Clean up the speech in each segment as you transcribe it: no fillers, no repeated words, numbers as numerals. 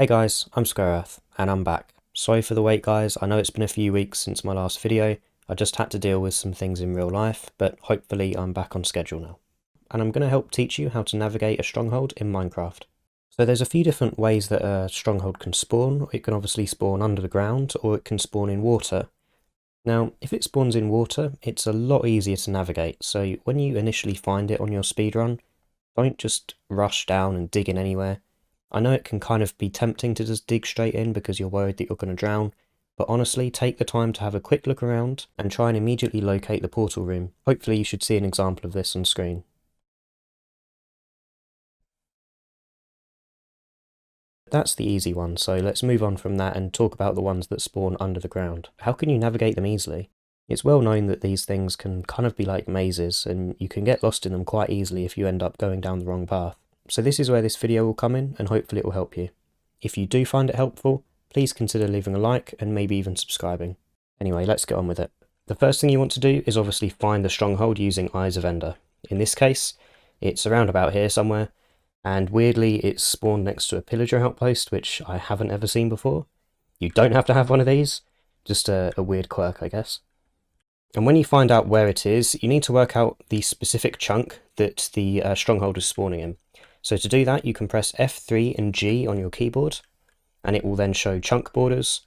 Hey guys, I'm Square Earth, and I'm back. Sorry for the wait guys, I know it's been a few weeks since my last video. I just had to deal with some things in real life, but hopefully I'm back on schedule now. And I'm going to help teach you how to navigate a stronghold in Minecraft. So there's a few different ways that a stronghold can spawn. It can obviously spawn under the ground, or it can spawn in water. Now, if it spawns in water, it's a lot easier to navigate, so when you initially find it on your speedrun, don't just rush down and dig in anywhere. I know it can kind of be tempting to just dig straight in because you're worried that you're going to drown, but honestly, take the time to have a quick look around and try and immediately locate the portal room. Hopefully you should see an example of this on screen. That's the easy one, so let's move on from that and talk about the ones that spawn under the ground. How can you navigate them easily? It's well known that these things can kind of be like mazes, and you can get lost in them quite easily if you end up going down the wrong path. So this is where this video will come in, and hopefully it will help you. If you do find it helpful, please consider leaving a like and maybe even subscribing. Anyway, let's get on with it. The first thing you want to do is obviously find the stronghold using Eyes of Ender. In this case, it's around about here somewhere, and weirdly it's spawned next to a pillager outpost, which I haven't ever seen before. You don't have to have one of these, just a weird quirk, I guess. And when you find out where it is, you need to work out the specific chunk that the stronghold is spawning in. So to do that, you can press F3 and G on your keyboard, and it will then show chunk borders.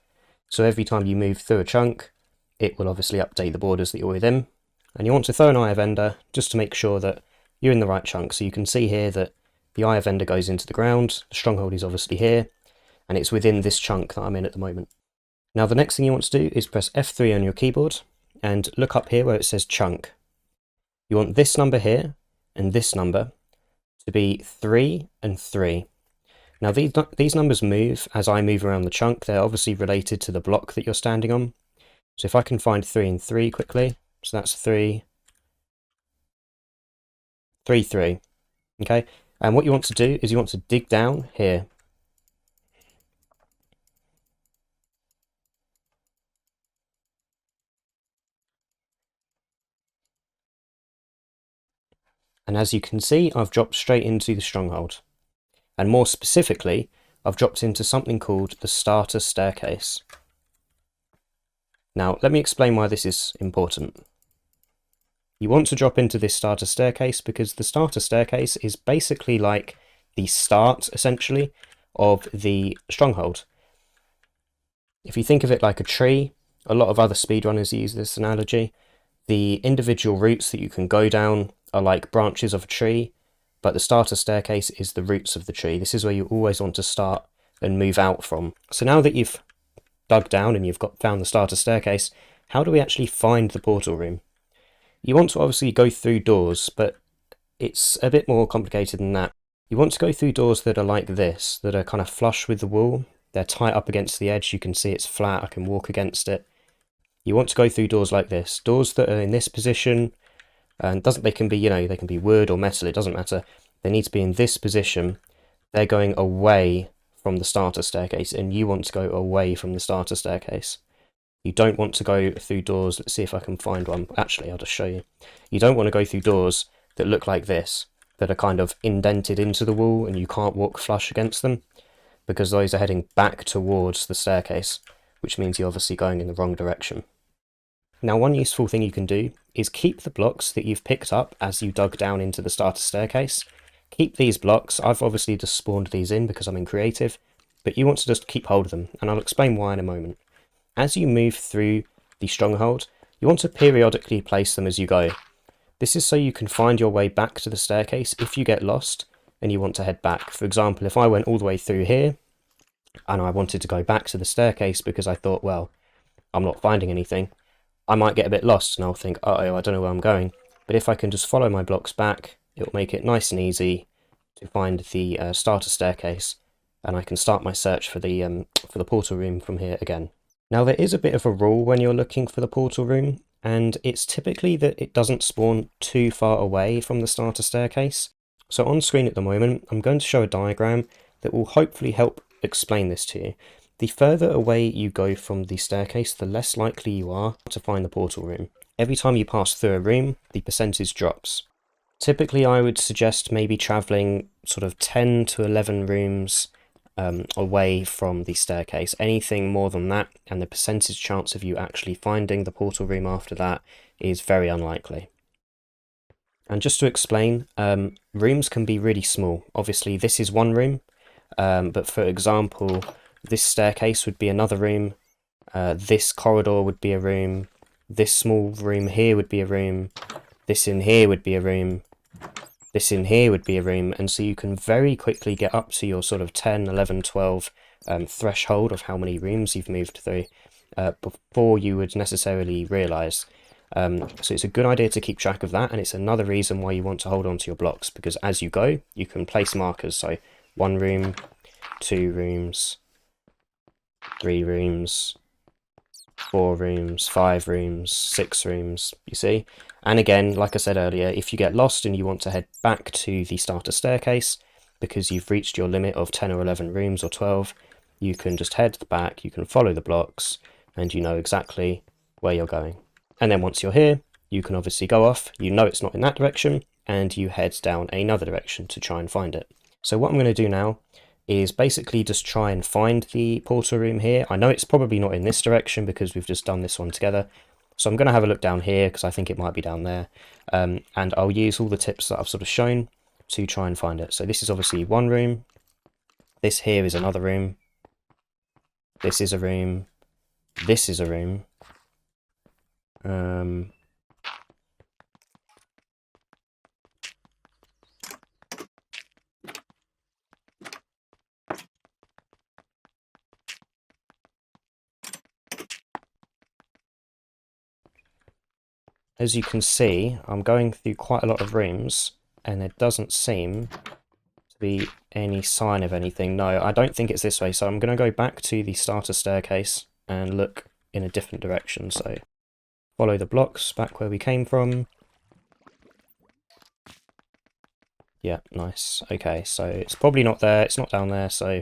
So every time you move through a chunk, it will obviously update the borders that you're within. And you want to throw an Eye of Ender just to make sure that you're in the right chunk. So you can see here that the Eye of Ender goes into the ground, the stronghold is obviously here, and it's within this chunk that I'm in at the moment. Now the next thing you want to do is press F3 on your keyboard, and look up here where it says chunk. You want this number here and this number to be 3 and 3. Now these numbers move as I move around the chunk. They're obviously related to the block that you're standing on. So if I can find 3 and 3 quickly, so that's 3, 3, 3. Okay, and what you want to do is you want to dig down here. And as you can see, I've dropped straight into the stronghold. And more specifically, I've dropped into something called the starter staircase. Now, let me explain why this is important. You want to drop into this starter staircase because the starter staircase is basically like the start, essentially, of the stronghold. If you think of it like a tree, a lot of other speedrunners use this analogy. The individual routes that you can go down are like branches of a tree, but the starter staircase is the roots of the tree. This is where you always want to start and move out from. So now that you've dug down and you've found the starter staircase, how do we actually find the portal room? You want to obviously go through doors, but it's a bit more complicated than that. You want to go through doors that are like this, that are kind of flush with the wall. They're tight up against the edge. You can see it's flat. I can walk against it. You want to go through doors like this, doors that are in this position, and they can be, they can be wood or metal, it doesn't matter. They need to be in this position. They're going away from the starter staircase, and you want to go away from the starter staircase. You don't want to go through doors, let's see if I can find one. Actually, I'll just show you. You don't want to go through doors that look like this, that are kind of indented into the wall and you can't walk flush against them, because those are heading back towards the staircase, which means you're obviously going in the wrong direction. Now, one useful thing you can do is keep the blocks that you've picked up as you dug down into the starter staircase. Keep these blocks. I've obviously just spawned these in because I'm in creative, but you want to just keep hold of them, and I'll explain why in a moment. As you move through the stronghold, you want to periodically place them as you go. This is so you can find your way back to the staircase if you get lost and you want to head back. For example, if I went all the way through here and I wanted to go back to the staircase because I thought, well, I'm not finding anything, I might get a bit lost and I'll think, uh-oh, I don't know where I'm going. But if I can just follow my blocks back, it'll make it nice and easy to find the starter staircase, and I can start my search for the portal room from here again. Now, there is a bit of a rule when you're looking for the portal room, and it's typically that it doesn't spawn too far away from the starter staircase. So on screen at the moment, I'm going to show a diagram that will hopefully help explain this to you. The further away you go from the staircase, the less likely you are to find the portal room. Every time you pass through a room, the percentage drops. Typically, I would suggest maybe travelling sort of 10 to 11 rooms away from the staircase. Anything more than that, and the percentage chance of you actually finding the portal room after that is very unlikely. And just to explain, rooms can be really small. Obviously, this is one room, but for example, this staircase would be another room, this corridor would be a room, this small room here would be a room, this in here would be a room, this in here would be a room, and so you can very quickly get up to your sort of 10, 11, 12 threshold of how many rooms you've moved through before you would necessarily realise. So it's a good idea to keep track of that, and it's another reason why you want to hold on to your blocks, because as you go, you can place markers. So 1 room, 2 rooms, 3 rooms, 4 rooms, 5 rooms, 6 rooms, you see? And again, like I said earlier, if you get lost and you want to head back to the starter staircase, because you've reached your limit of 10 or 11 rooms or 12, you can just head back, you can follow the blocks, and you know exactly where you're going. And then once you're here, you can obviously go off, you know it's not in that direction, and you head down another direction to try and find it. So what I'm going to do now is basically just try and find the portal room here. I know it's probably not in this direction because we've just done this one together. So I'm going to have a look down here because I think it might be down there. And I'll use all the tips that I've sort of shown to try and find it. So this is obviously one room. This here is another room. This is a room. This is a room. As you can see, I'm going through quite a lot of rooms, and there doesn't seem to be any sign of anything. No, I don't think it's this way, so I'm going to go back to the starter staircase and look in a different direction. So follow the blocks back where we came from. Yeah, nice. Okay, so it's probably not there, it's not down there, so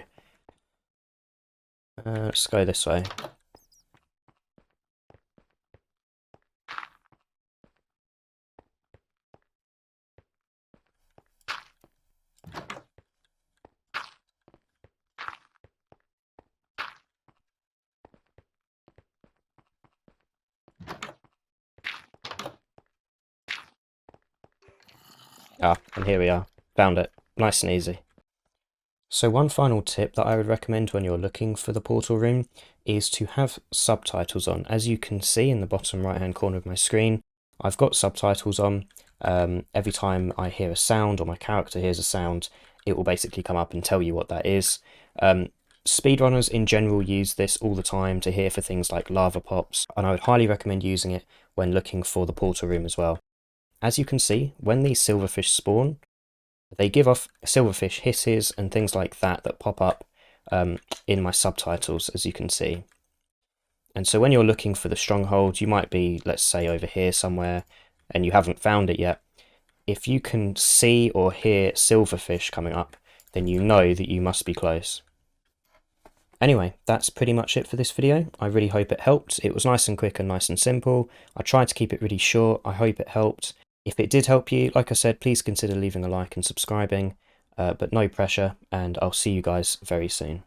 let's go this way. Ah, and here we are. Found it. Nice and easy. So one final tip that I would recommend when you're looking for the portal room is to have subtitles on. As you can see in the bottom right hand corner of my screen, I've got subtitles on. Every time I hear a sound or my character hears a sound, it will basically come up and tell you what that is. Speedrunners in general use this all the time to hear for things like lava pops, and I would highly recommend using it when looking for the portal room as well. As you can see, when these silverfish spawn, they give off silverfish hisses and things like that that pop up in my subtitles, as you can see. And so when you're looking for the stronghold, you might be, let's say, over here somewhere, and you haven't found it yet. If you can see or hear silverfish coming up, then you know that you must be close. Anyway, that's pretty much it for this video. I really hope it helped. It was nice and quick and nice and simple. I tried to keep it really short. I hope it helped. If it did help you, like I said, please consider leaving a like and subscribing, but no pressure, and I'll see you guys very soon.